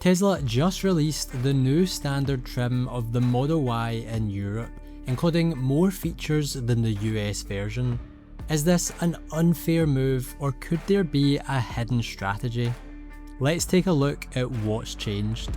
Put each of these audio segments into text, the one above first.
Tesla just released the new standard trim of the Model Y in Europe, including more features than the US version. Is this an unfair move, or could there be a hidden strategy? Let's take a look at what's changed.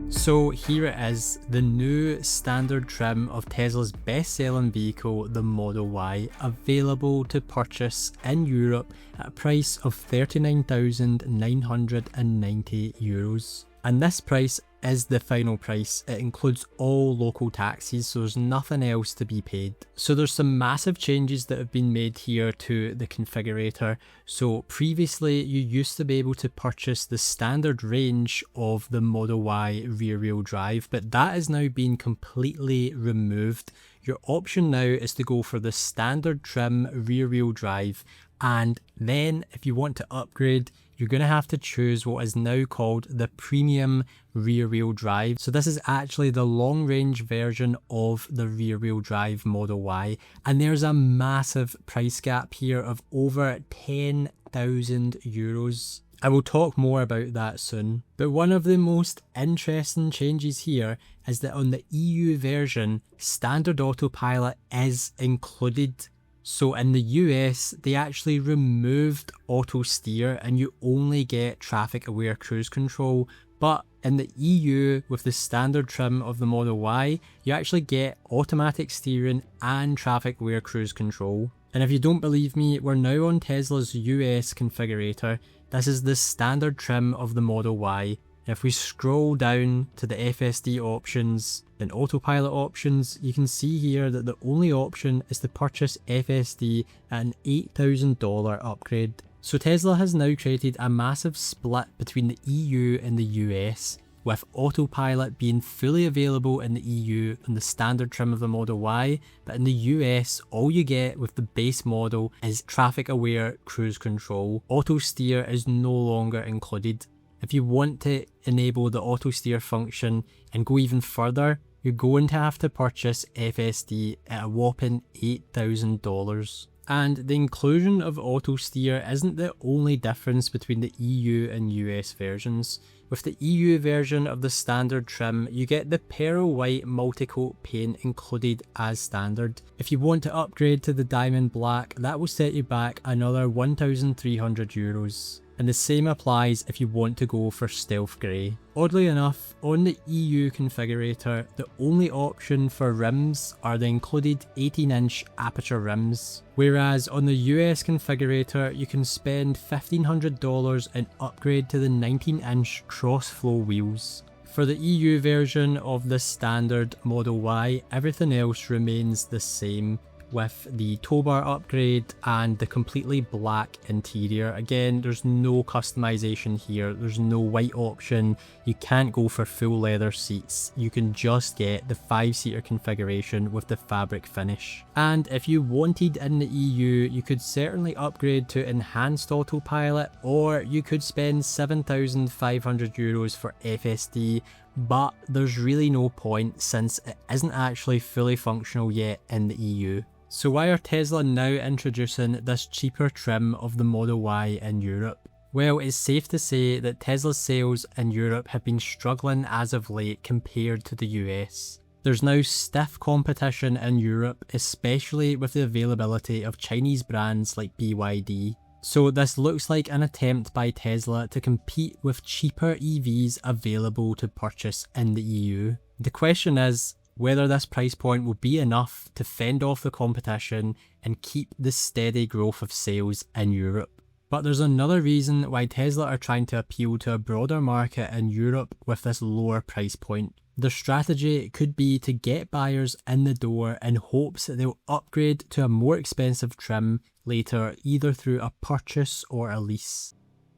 So here it is, the new standard trim of Tesla's best-selling vehicle, the Model Y, available to purchase in Europe at a price of €39,990. And this price is the final price. It includes all local taxes, so there's nothing else to be paid. So there's some massive changes that have been made here to the configurator. So previously you used to be able to purchase the standard range of the Model Y rear wheel drive, but that is now being completely removed. Your option now is to go for the standard trim rear wheel drive, and then if you want to upgrade, you're going to have to choose what is now called the Premium rear-wheel drive. So this is actually the long-range version of the rear-wheel drive Model Y, and there's a massive price gap here of over €10,000. I will talk more about that soon. But one of the most interesting changes here is that on the EU version, standard autopilot is included. So in the US, they actually removed Autosteer and you only get traffic aware cruise control. But in the EU, with the standard trim of the Model Y, you actually get automatic steering and traffic aware cruise control. And if you don't believe me, we're now on Tesla's US configurator. This is the standard trim of the Model Y. If we scroll down to the FSD options, then autopilot options, you can see here that the only option is to purchase FSD at an $8,000 upgrade. So Tesla has now created a massive split between the EU and the US, with autopilot being fully available in the EU on the standard trim of the Model Y, but in the US, all you get with the base model is traffic aware cruise control. Auto steer is no longer included. If you want to enable the auto steer function and go even further, you're going to have to purchase FSD at a whopping $8,000. And the inclusion of auto steer isn't the only difference between the EU and US versions. With the EU version of the standard trim, you get the pearl white multi-coat paint included as standard. If you want to upgrade to the diamond black, that will set you back another €1,300. And the same applies if you want to go for stealth grey. Oddly enough, on the EU configurator, the only option for rims are the included 18-inch aperture rims, whereas on the US configurator you can spend $1,500 and upgrade to the 19-inch cross-flow wheels. For the EU version of the standard Model Y, everything else remains the same, with the tow bar upgrade and the completely black interior. Again, there's no customization here, there's no white option, you can't go for full leather seats, you can just get the 5-seater configuration with the fabric finish. And if you wanted in the EU, you could certainly upgrade to enhanced autopilot, or you could spend €7,500 for FSD, but there's really no point since it isn't actually fully functional yet in the EU. So why are Tesla now introducing this cheaper trim of the Model Y in Europe? Well, it's safe to say that Tesla's sales in Europe have been struggling as of late compared to the US. There's now stiff competition in Europe, especially with the availability of Chinese brands like BYD. So this looks like an attempt by Tesla to compete with cheaper EVs available to purchase in the EU. The question is whether this price point will be enough to fend off the competition and keep the steady growth of sales in Europe. But there's another reason why Tesla are trying to appeal to a broader market in Europe with this lower price point. Their strategy could be to get buyers in the door in hopes that they'll upgrade to a more expensive trim later, either through a purchase or a lease.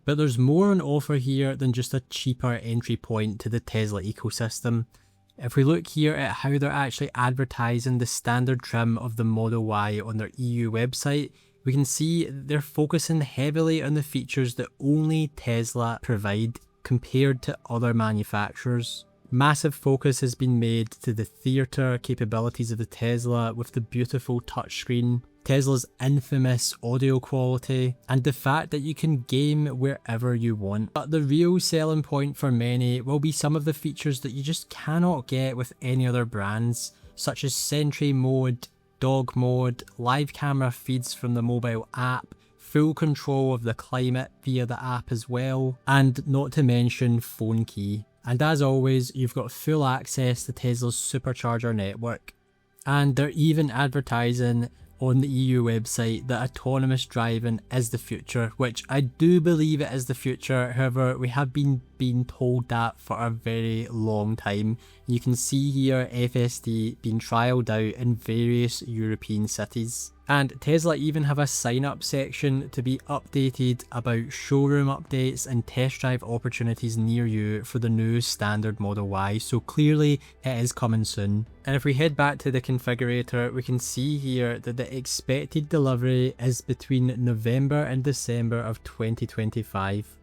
But there's more on offer here than just a cheaper entry point to the Tesla ecosystem. If we look here at how they're actually advertising the standard trim of the Model Y on their EU website, we can see they're focusing heavily on the features that only Tesla provide compared to other manufacturers. Massive focus has been made to the theatre capabilities of the Tesla with the beautiful touchscreen. Tesla's infamous audio quality, and the fact that you can game wherever you want. But the real selling point for many will be some of the features that you just cannot get with any other brands, such as Sentry Mode, Dog Mode, live camera feeds from the mobile app, full control of the climate via the app as well, and not to mention phone key. And as always, you've got full access to Tesla's supercharger network. And they're even advertising on the EU website that autonomous driving is the future, which I do believe it is the future. However, we have been being told that for a very long time. You can see here FSD being trialled out in various European cities. And Tesla even have a sign up section to be updated about showroom updates and test drive opportunities near you for the new standard Model Y, so clearly it is coming soon. And if we head back to the configurator, we can see here that the expected delivery is between November and December of 2025.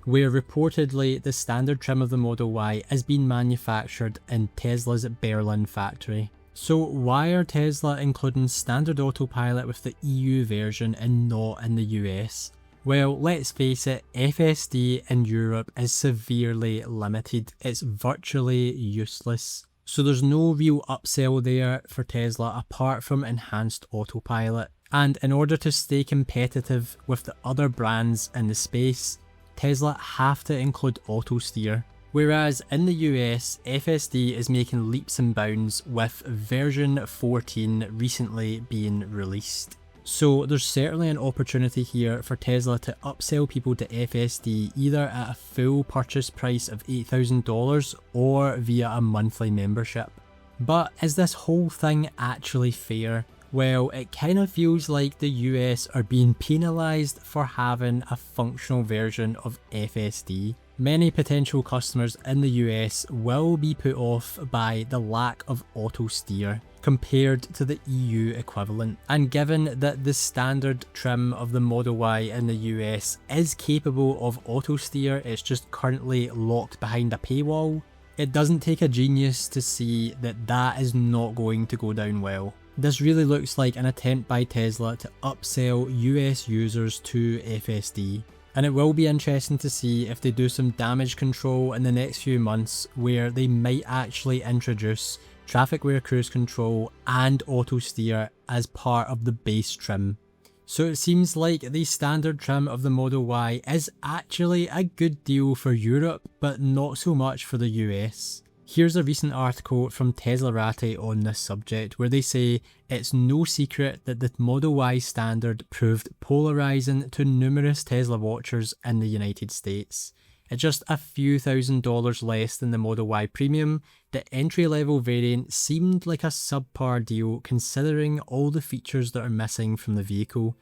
Where reportedly the standard trim of the Model Y is being manufactured in Tesla's Berlin factory. So why are Tesla including standard Autopilot with the EU version and not in the US? Well, let's face it, FSD in Europe is severely limited. It's virtually useless. So there's no real upsell there for Tesla apart from enhanced Autopilot. And in order to stay competitive with the other brands in the space, Tesla have to include Autosteer. Whereas in the US, FSD is making leaps and bounds with version 14 recently being released. So there's certainly an opportunity here for Tesla to upsell people to FSD either at a full purchase price of $8,000 or via a monthly membership. But is this whole thing actually fair? Well, it kind of feels like the US are being penalised for having a functional version of FSD. Many potential customers in the US will be put off by the lack of Autosteer compared to the EU equivalent. And given that the standard trim of the Model Y in the US is capable of Autosteer, it's just currently locked behind a paywall, it doesn't take a genius to see that that is not going to go down well. This really looks like an attempt by Tesla to upsell US users to FSD. And it will be interesting to see if they do some damage control in the next few months where they might actually introduce traffic aware cruise control and auto steer as part of the base trim. So it seems like the standard trim of the Model Y is actually a good deal for Europe, but not so much for the US. Here's a recent article from Teslarati on this subject where they say it's no secret that the Model Y standard proved polarizing to numerous Tesla watchers in the United States. At just a few $1,000s less than the Model Y Premium, the entry-level variant seemed like a subpar deal considering all the features that are missing from the vehicle.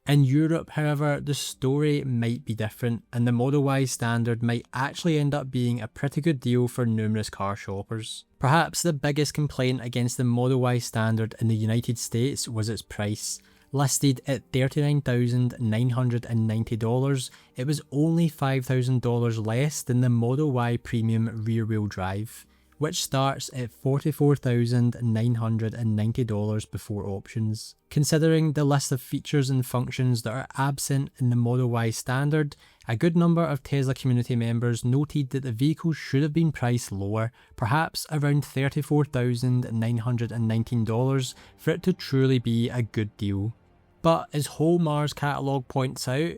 In Europe, however, the story might be different, and the Model Y standard might actually end up being a pretty good deal for numerous car shoppers. Perhaps the biggest complaint against the Model Y standard in the United States was its price. Listed at $39,990, it was only $5,000 less than the Model Y Premium rear-wheel drive, which starts at $44,990 before options. Considering the list of features and functions that are absent in the Model Y standard, a good number of Tesla community members noted that the vehicle should have been priced lower, perhaps around $34,919 for it to truly be a good deal. But as Whole Mars catalogue points out,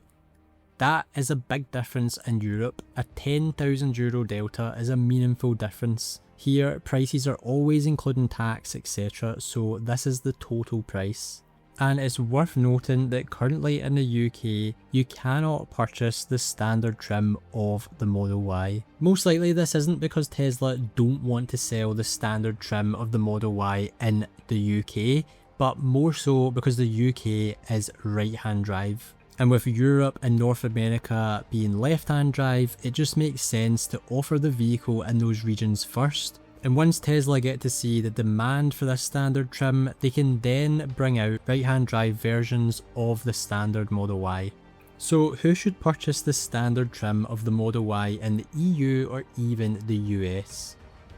that is a big difference in Europe. A €10,000 delta is a meaningful difference. Here, prices are always including tax, etc., so this is the total price. And it's worth noting that currently in the UK, you cannot purchase the standard trim of the Model Y. Most likely this isn't because Tesla don't want to sell the standard trim of the Model Y in the UK, but more so because the UK is right-hand drive. And with Europe and North America being left-hand drive, it just makes sense to offer the vehicle in those regions first. And once Tesla get to see the demand for this standard trim, they can then bring out right-hand drive versions of the standard Model Y. So who should purchase the standard trim of the Model Y in the EU or even the US?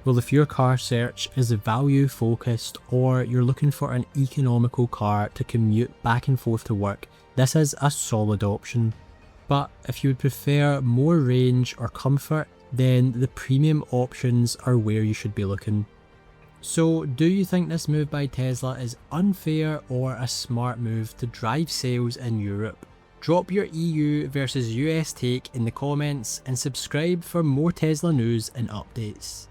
Well, if your car search is value focused or you're looking for an economical car to commute back and forth to work, this is a solid option. But if you would prefer more range or comfort, then the premium options are where you should be looking. So, do you think this move by Tesla is unfair or a smart move to drive sales in Europe? Drop your EU versus US take in the comments and subscribe for more Tesla news and updates.